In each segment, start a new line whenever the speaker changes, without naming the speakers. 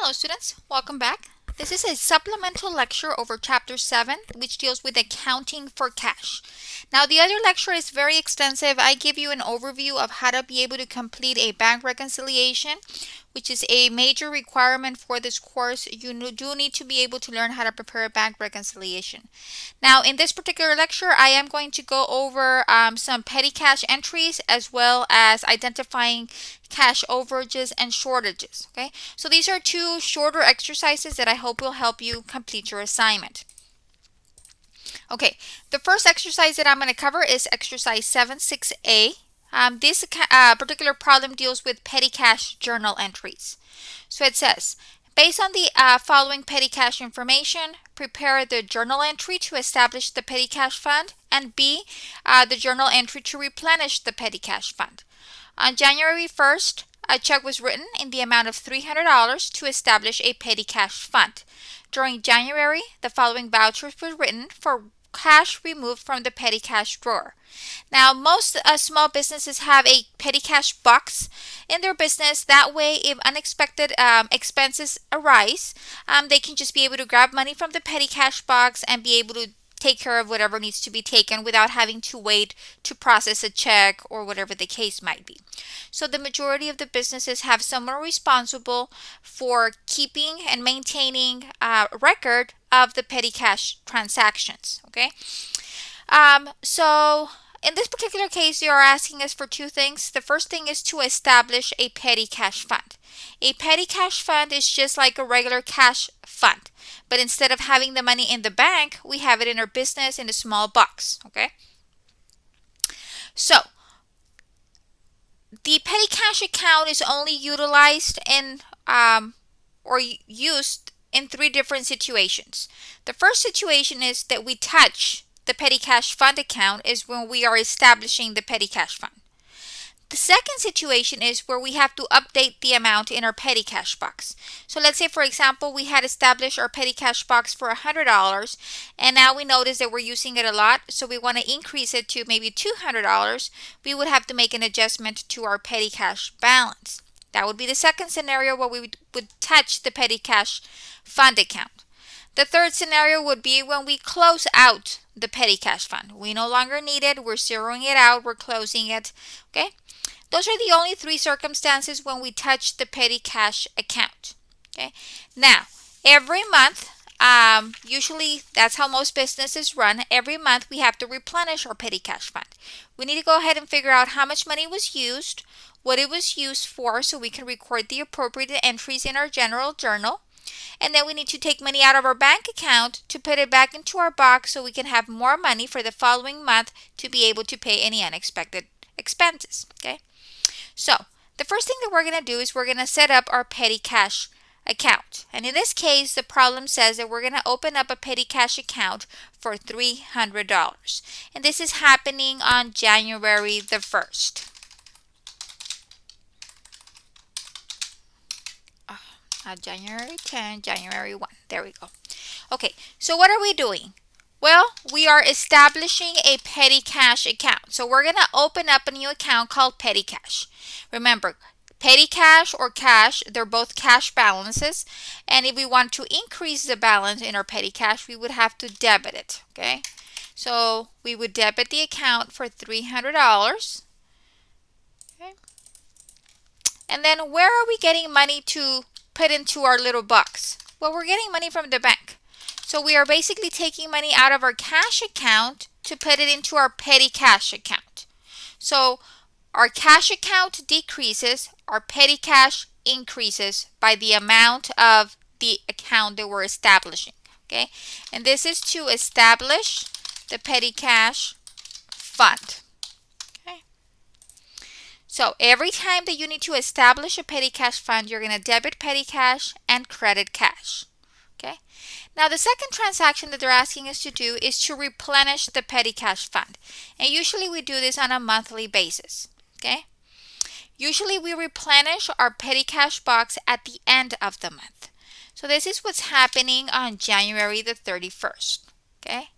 Hello students, welcome back. This is a supplemental lecture over chapter 7, which deals with accounting for cash. Now the other lecture is very extensive. I give you an overview of how to be able to complete a bank reconciliation, which is a major requirement for this course. You do need to be able to learn how to prepare a bank reconciliation. Now in this particular lecture, I am going to go over some petty cash entries as well as identifying cash overages and shortages. Okay, so these are two shorter exercises that I hope will help you complete your assignment. Okay, the first exercise that I'm going to cover is exercise 7-6A. This particular problem deals with petty cash journal entries. So it says, based on the following petty cash information, prepare the journal entry to establish the petty cash fund, and B, the journal entry to replenish the petty cash fund. On January 1st, a check was written in the amount of $300 to establish a petty cash fund. During January, the following vouchers were written for cash removed from the petty cash drawer. Now, most small businesses have a petty cash box in their business. That way, if unexpected expenses arise, they can just be able to grab money from the petty cash box and be able to take care of whatever needs to be taken without having to wait to process a check or whatever the case might be. So the majority of the businesses have someone responsible for keeping and maintaining a record of the petty cash transactions. Okay, so in this particular case, you are asking us for two things. The first thing is to establish a petty cash fund. A petty cash fund is just like a regular cash fund, but instead of having the money in the bank, we have it in our business in a small box. Okay, so the petty cash account is only utilized in or used in three different situations. The first situation is that we touch the petty cash fund account is when we are establishing the petty cash fund. The second situation is where we have to update the amount in our petty cash box. So let's say, for example, we had established our petty cash box for $100, and now we notice that we're using it a lot, so we want to increase it to maybe $200. We would have to make an adjustment to our petty cash balance. That would be the second scenario where we would touch the petty cash fund account. The third scenario would be when we close out the petty cash fund. We no longer need it. We're zeroing it out. We're closing it. Okay. Those are the only three circumstances when we touch the petty cash account. Okay. Now, every month, usually that's how most businesses run. Every month we have to replenish our petty cash fund. We need to go ahead and figure out how much money was used, what it was used for, so we can record the appropriate entries in our general journal. And then we need to take money out of our bank account to put it back into our box so we can have more money for the following month to be able to pay any unexpected expenses. Okay. So the first thing that we're going to do is we're going to set up our petty cash account. And in this case, the problem says that we're going to open up a petty cash account for $300. And this is happening on January the 1st. January 10, January 1. There we go. Okay, so what are we doing? Well, we are establishing a petty cash account. So we're going to open up a new account called petty cash. Remember, petty cash or cash, they're both cash balances. And if we want to increase the balance in our petty cash, we would have to debit it. Okay, so we would debit the account for $300. Okay, and then where are we getting money to put into our little box? Well, we're getting money from the bank. So we are basically taking money out of our cash account to put it into our petty cash account. So our cash account decreases, our petty cash increases by the amount of the account that we're establishing. Okay, and this is to establish the petty cash fund. So every time that you need to establish a petty cash fund, you're going to debit petty cash and credit cash. Okay. Now the second transaction that they're asking us to do is to replenish the petty cash fund. And usually we do this on a monthly basis. Okay. Usually we replenish our petty cash box at the end of the month. So this is what's happening on January the 31st. Okay.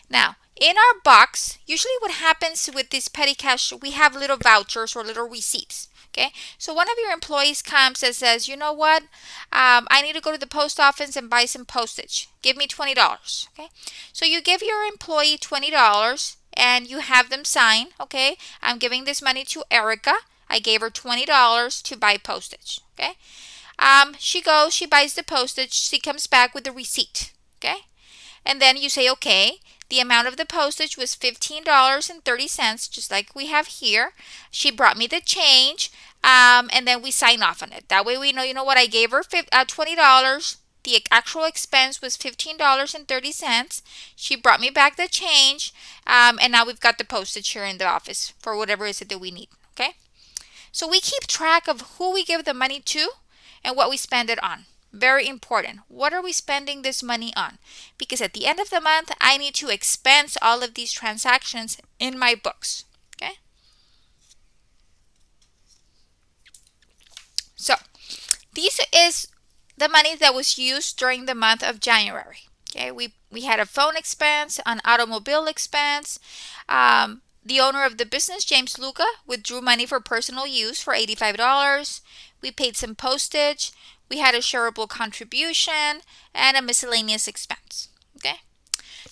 Now, in our box, usually what happens with this petty cash, we have little vouchers or little receipts. Okay, so one of your employees comes and says, you know what, I need to go to the post office and buy some postage. Give me $20. Okay, so you give your employee $20 and you have them sign, okay, I'm giving this money to Erica. I gave her $20 to buy postage. Okay, she goes, she buys the postage, she comes back with the receipt. Okay, and then you say, okay, the amount of the postage was $15.30, just like we have here. She brought me the change, and then we sign off on it. That way we know, you know what, I gave her $20. The actual expense was $15.30. She brought me back the change, and now we've got the postage here in the office for whatever it is that we need. Okay? So we keep track of who we give the money to and what we spend it on. Very important. What are we spending this money on? Because at the end of the month, I need to expense all of these transactions in my books. Okay? So, this is the money that was used during the month of January. Okay? We had a phone expense, an automobile expense. The owner of the business, James Luca, withdrew money for personal use for $85. We paid some postage. We had a shareable contribution and a miscellaneous expense. Okay,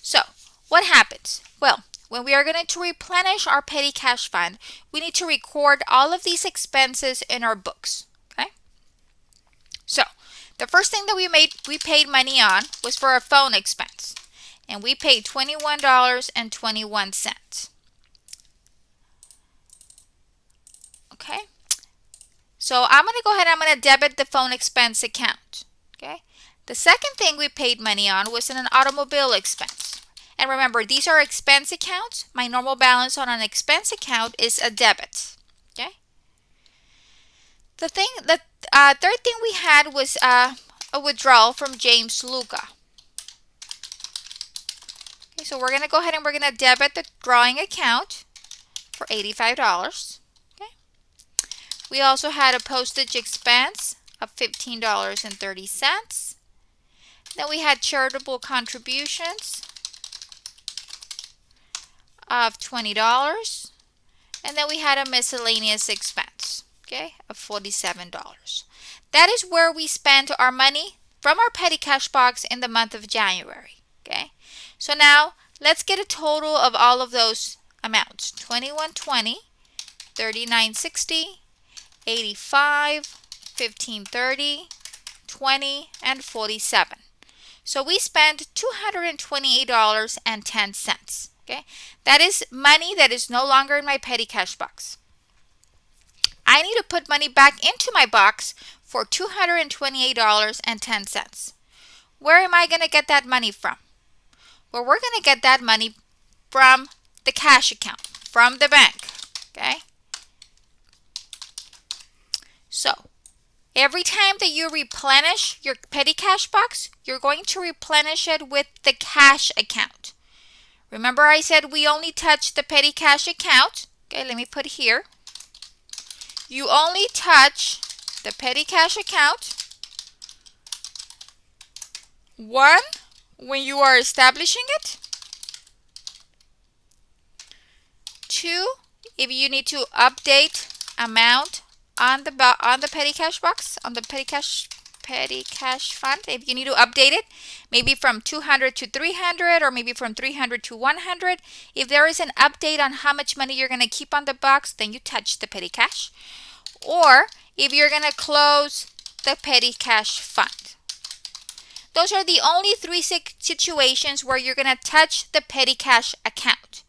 so what happens? Well, when we are going to replenish our petty cash fund, we need to record all of these expenses in our books. Okay, so the first thing that we paid money on was for a phone expense, and we paid $21.21. Okay. So I'm going to go ahead and I'm going to debit the phone expense account. Okay. The second thing we paid money on was an automobile expense. And remember, these are expense accounts. My normal balance on an expense account is a debit. Okay. The third thing we had was a withdrawal from James Luca. Okay, so we're going to go ahead and we're going to debit the drawing account for $85. We also had a postage expense of $15.30. Then we had charitable contributions of $20. And then we had a miscellaneous expense, okay, of $47. That is where we spent our money from our petty cash box in the month of January, okay? So now let's get a total of all of those amounts. $21.20, $39.60, $85, $15.30, $20, and $47. So we spent $228.10. Okay, that is money that is no longer in my petty cash box. I need to put money back into my box for $228.10. Where am I going to get that money from? Well, we're going to get that money from the cash account, from the bank. Okay. So, every time that you replenish your petty cash box, you're going to replenish it with the cash account. Remember I said we only touch the petty cash account. Okay, let me put it here. You only touch the petty cash account, one, when you are establishing it. Two, if you need to update amount on the petty cash box, on the petty cash fund, if you need to update it, maybe from 200 to 300 or maybe from 300 to 100. If there is an update on how much money you're going to keep on the box, then you touch the petty cash. Or if you're going to close the petty cash fund. Those are the only three situations where you're going to touch the petty cash account.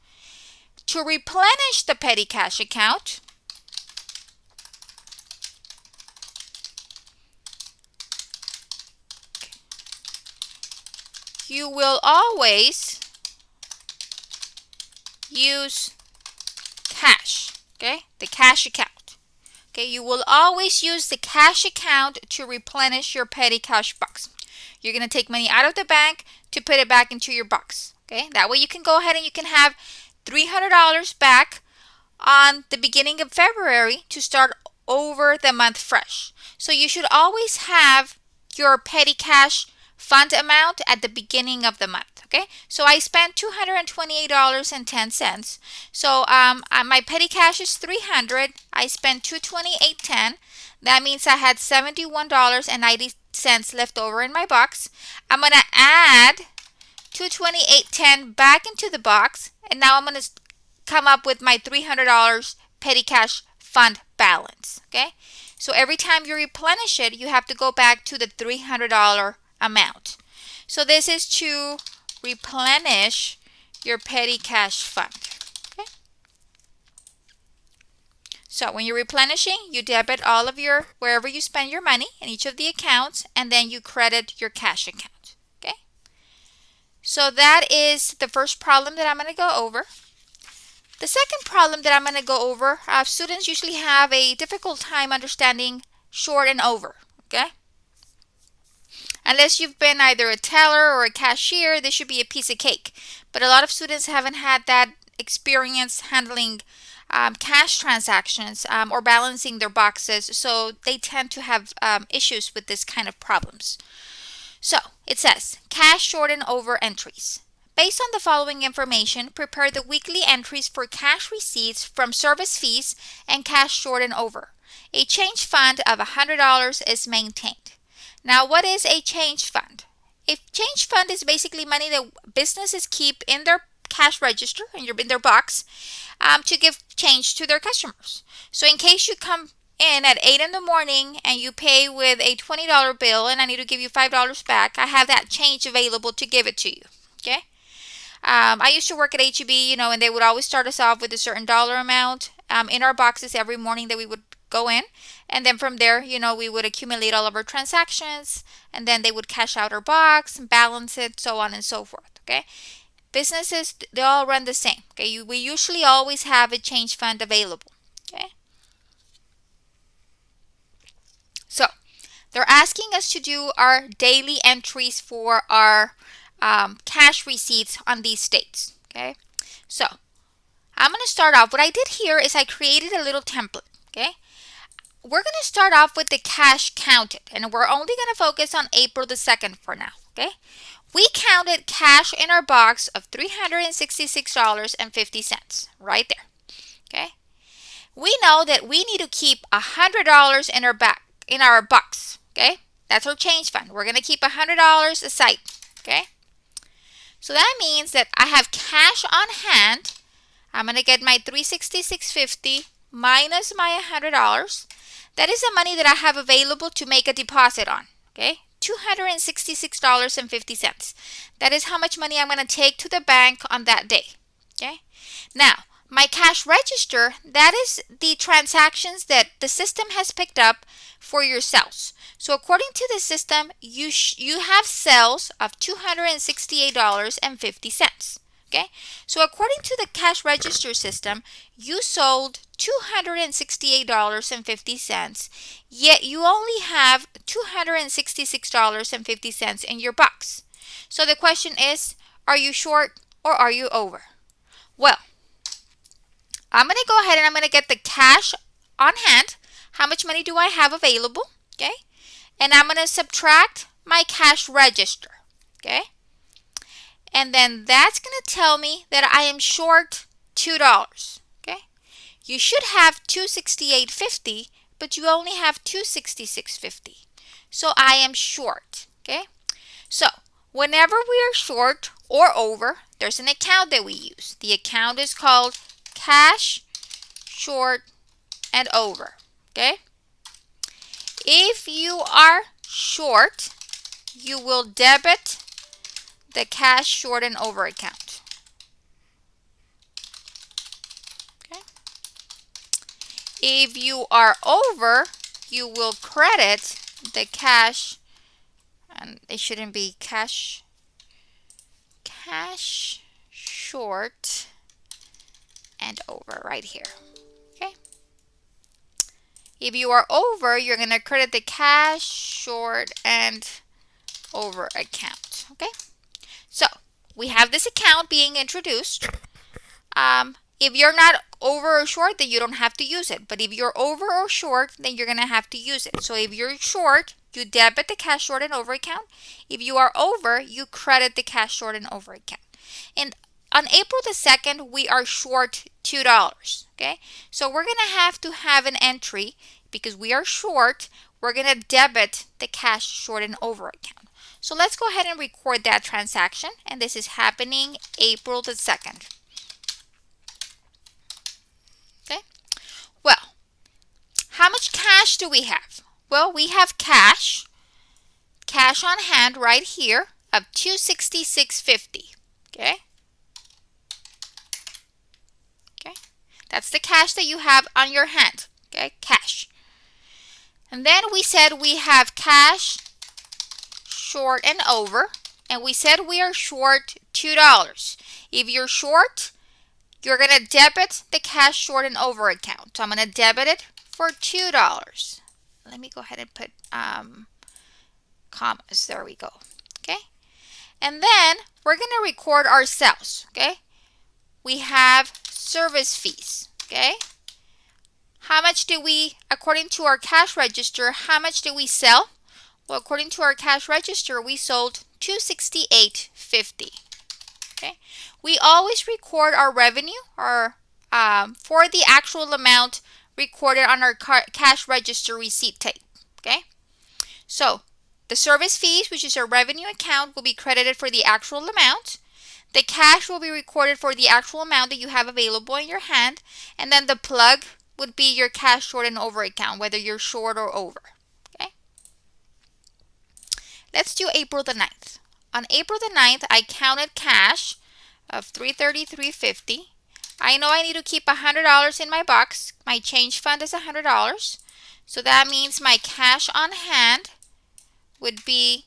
To replenish the petty cash account, you will always use cash, okay? The cash account. Okay, you will always use the cash account to replenish your petty cash box. You're going to take money out of the bank to put it back into your box, okay? That way you can go ahead and you can have $300 back on the beginning of February to start over the month fresh. So you should always have your petty cash fund amount at the beginning of the month. Okay, so I spent $228.10. So my petty cash is 300. I spent 228.10. That means I had $71.90 left over in my box. I'm gonna add 228.10 back into the box, and now I'm gonna come up with my $300 petty cash fund balance. Okay, so every time you replenish it, you have to go back to the $300 amount. So this is to replenish your petty cash fund. Okay, so when you're replenishing, you debit all of your wherever you spend your money in each of the accounts, and then you credit your cash account. Okay, so that is the first problem that I'm going to go over. The second problem that I'm going to go over, students usually have a difficult time understanding short and over. Okay, unless you've been either a teller or a cashier, this should be a piece of cake. But a lot of students haven't had that experience handling cash transactions or balancing their boxes, so they tend to have issues with this kind of problems. So it says cash short and over entries. Based on the following information, prepare the weekly entries for cash receipts from service fees and cash short and over. A change fund of $100 is maintained. Now, what is a change fund? A change fund is basically money that businesses keep in their cash register, in their box, to give change to their customers. So in case you come in at 8 in the morning and you pay with a $20 bill and I need to give you $5 back, I have that change available to give it to you. Okay? I used to work at HEB, and they would always start us off with a certain dollar amount in our boxes every morning that we would go in. And then from there, we would accumulate all of our transactions, and then they would cash out our box and balance it, so on and so forth. Okay? Businesses, they all run the same. Okay? We usually always have a change fund available. Okay? So they're asking us to do our daily entries for our cash receipts on these dates. Okay, so I'm going to start off. What I did here is I created a little template. Okay, we're going to start off with the cash counted, and we're only going to focus on April the 2nd for now. Okay, we counted cash in our box of $366.50 right there. Okay, we know that we need to keep $100 in our box. Okay, that's our change fund. We're going to keep $100 aside. Okay, so that means that I have cash on hand. I'm going to get my $366.50 minus my $100. That is the money that I have available to make a deposit on. Okay, $266.50. That is how much money I'm going to take to the bank on that day. Okay, now my cash register, that is the transactions that the system has picked up for your sales. So according to the system, you have sales of $268.50. Okay, so according to the cash register system, you sold $268.50, yet you only have $266.50 in your box. So the question is, are you short or are you over? Well, I'm going to go ahead and I'm going to get the cash on hand. How much money do I have available? Okay, and I'm going to subtract my cash register. Okay, and then that's going to tell me that I am short $2. Okay, you should have $268.50, but you only have $266.50. So I am short. Okay, so whenever we are short or over, there's an account that we use. The account is called cash, short, and over. Okay, if you are short, you will debit the cash, short, and over account. Okay, if you are over, you will credit the cash, and it shouldn't be cash, short, and over right here. Okay, if you are over, you're going to credit the cash, short, and over account. Okay, so we have this account being introduced. If you're not over or short, then you don't have to use it. But if you're over or short, then you're going to have to use it. So if you're short, you debit the cash short and over account. If you are over, you credit the cash short and over account. And on April the 2nd, we are short $2. Okay, so we're going to have an entry because we are short. We're going to debit the cash short and over account. So let's go ahead and record that transaction. And this is happening April the 2nd. Okay, well, how much cash do we have? Well, we have cash on hand right here of $266.50. Okay. Okay. That's the cash that you have on your hand. Okay, cash. And then we said we have cash short and over, and we said we are short $2. If you're short, you're going to debit the cash short and over account. So I'm going to debit it for $2. Let me go ahead and put commas. There we go. Okay. And then we're going to record our sales. Okay. We have service fees. Okay. How much do we, according to our cash register, how much did we sell? Well, according to our cash register, we sold $268.50. Okay. We always record our revenue or for the actual amount recorded on our cash register receipt tape. Okay. So the service fees, which is our revenue account, will be credited for the actual amount. The cash will be recorded for the actual amount that you have available in your hand. And then the plug would be your cash short and over account, whether you're short or over. Okay. Let's do April the 9th. On April the 9th, I counted cash of $333.50. I know I need to keep $100 in my box. My change fund is $100. So that means my cash on hand would be,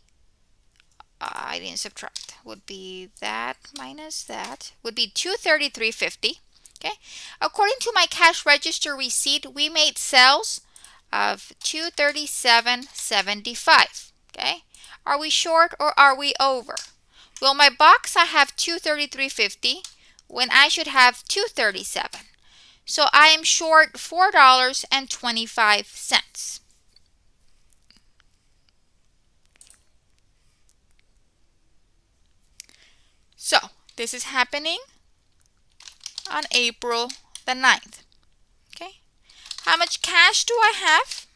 I didn't subtract, would be that minus that, would be $233.50. Okay. According to my cash register receipt, we made sales of $237.75. Okay. Are we short or are we over? Well, my box, I have $233.50 when I should have $237. So I am short $4.25. So this is happening on April the 9th. Okay. How much cash do I have?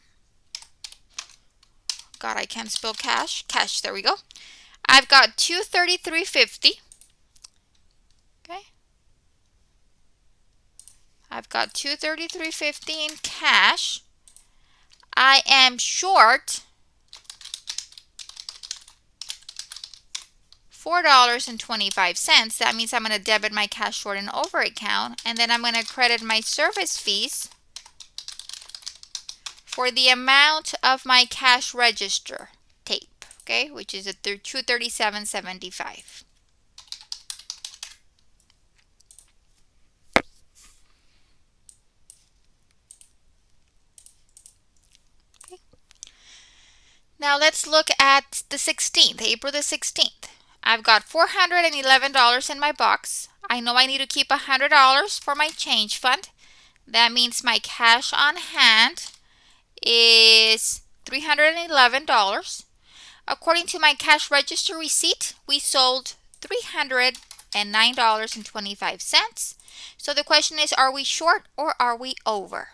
God, I can't spell cash. Cash, there we go. I've got $233.50. Okay. I've got $233.50 in cash. I am short $4.25. That means I'm going to debit my cash short and over account, and then I'm going to credit my service fees for the amount of my cash register tape, okay, which is at $237.75. Okay. Now let's look at the 16th, April the 16th. I've got $411 in my box. I know I need to keep $100 for my change fund. That means my cash on hand is $311. According to my cash register receipt, we sold $309.25. So the question is, are we short or are we over?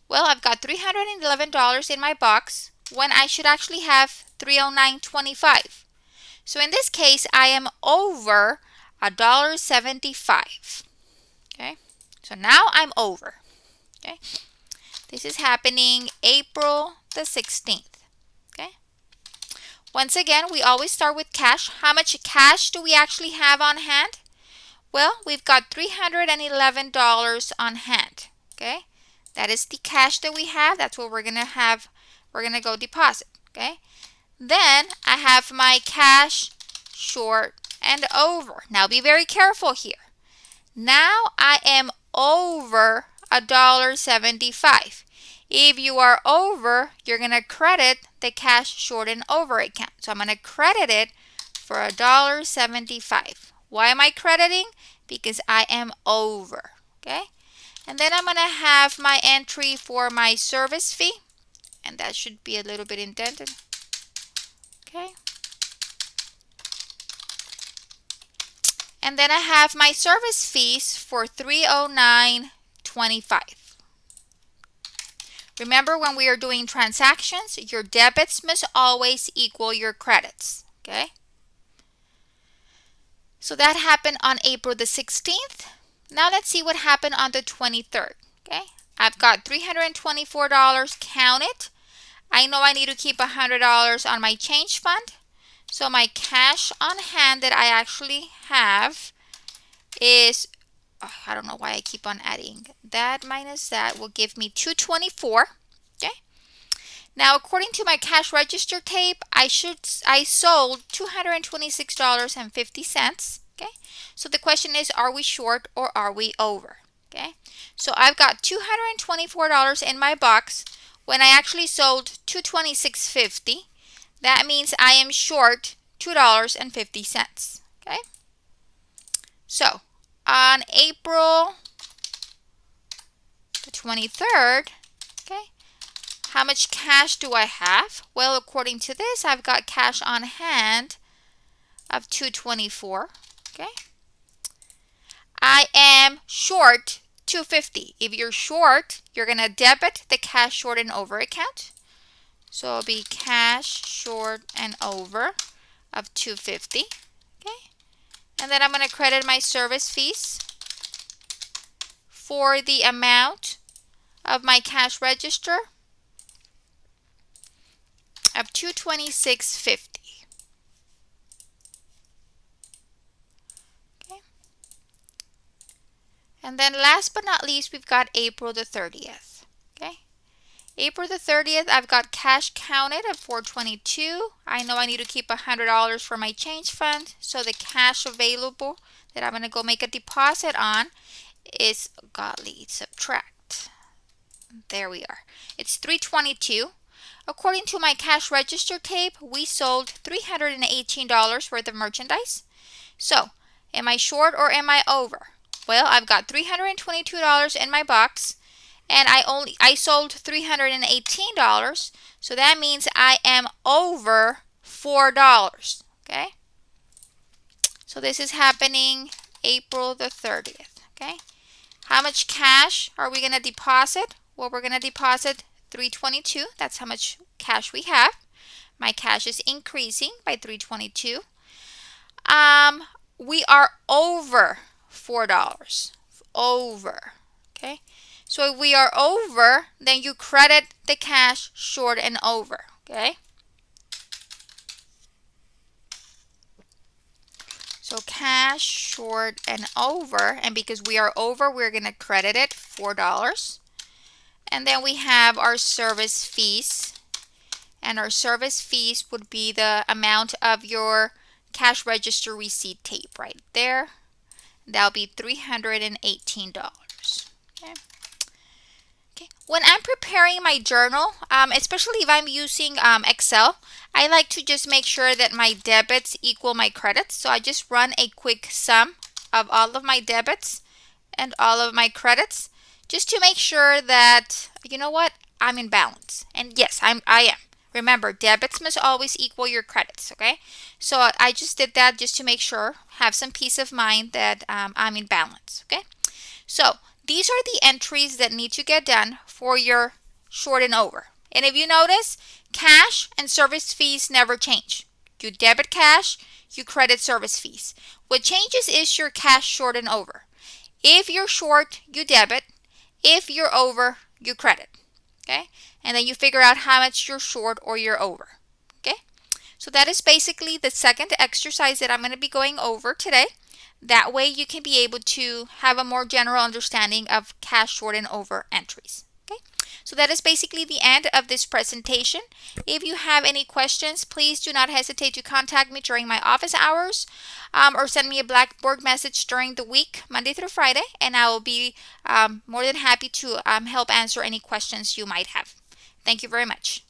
Well, I've got $311 in my box when I should actually have $309.25. So in this case, I am over $1.75. Okay, so now I'm over. Okay, this is happening April the 16th. Okay, once again, we always start with cash. How much cash do we actually have on hand? Well, we've got $311 on hand. Okay, that is the cash that we have. That's what we're gonna have. We're gonna go deposit. Okay. Then I have my cash short and over. Now be very careful here. Now I am over $1.75. If you are over, you're going to credit the cash short and over account. So I'm going to credit it for $1.75. Why am I crediting? Because I am over. Okay. And then I'm going to have my entry for my service fee. And that should be a little bit indented. Okay. And then I have my service fees for $309.25. Remember, when we are doing transactions, your debits must always equal your credits. Okay. So that happened on April the 16th. Now let's see what happened on the 23rd. Okay. I've got $324 counted. I know I need to keep $100 on my change fund. So my cash on hand that I actually have is, I don't know why I keep on adding. That minus that will give me $224. Okay. Now, according to my cash register tape, I sold $226.50. Okay. So the question is, are we short or are we over? Okay. So I've got $224 in my box when I actually sold $226.50. That means I am short $2.50. Okay. So on April the 23rd, okay, how much cash do I have? Well, according to this, I've got cash on hand of $224. Okay. I am short $250. If you're short, you're going to debit the cash short and over account. So it'll be cash short and over of $250. Okay. And then I'm going to credit my service fees for the amount of my cash register of $226.50. Okay. And then last but not least, we've got April the 30th. Okay. April the 30th, I've got cash counted at $422. I know I need to keep $100 for my change fund, so the cash available that I'm going to go make a deposit on is, godly, subtract. There we are. It's $322. According to my cash register tape, we sold $318 worth of merchandise. So, am I short or am I over? Well, I've got $322 in my box, and I sold $318, so that means I am over $4. Okay? So this is happening April the 30th. Okay? How much cash are we going to deposit? Well, we're going to deposit $322. That's how much cash we have. My cash is increasing by $322. We are over $4. Over. Okay? So if we are over, then you credit the cash short and over. Okay? So cash short and over, and because we are over, we're going to credit it $4. And then we have our service fees. And our service fees would be the amount of your cash register receipt tape right there. That'll be $318. Okay. Okay. When I'm preparing my journal, especially if I'm using Excel, I like to just make sure that my debits equal my credits. So I just run a quick sum of all of my debits and all of my credits, just to make sure that, you know what, I'm in balance. And yes, I am. Remember, debits must always equal your credits, okay? So I just did that just to make sure, have some peace of mind that I'm in balance, okay? So these are the entries that need to get done for your short and over. And if you notice, cash and service fees never change. You debit cash, you credit service fees. What changes is your cash short and over. If you're short, you debit. If you're over, you credit. Okay? And then you figure out how much you're short or you're over. Okay? So that is basically the second exercise that I'm going to be going over today. That way you can be able to have a more general understanding of cash short and over entries. Okay? So that is basically the end of this presentation. If you have any questions, please do not hesitate to contact me during my office hours, or send me a Blackboard message during the week, Monday through Friday, and I will be more than happy to help answer any questions you might have. Thank you very much.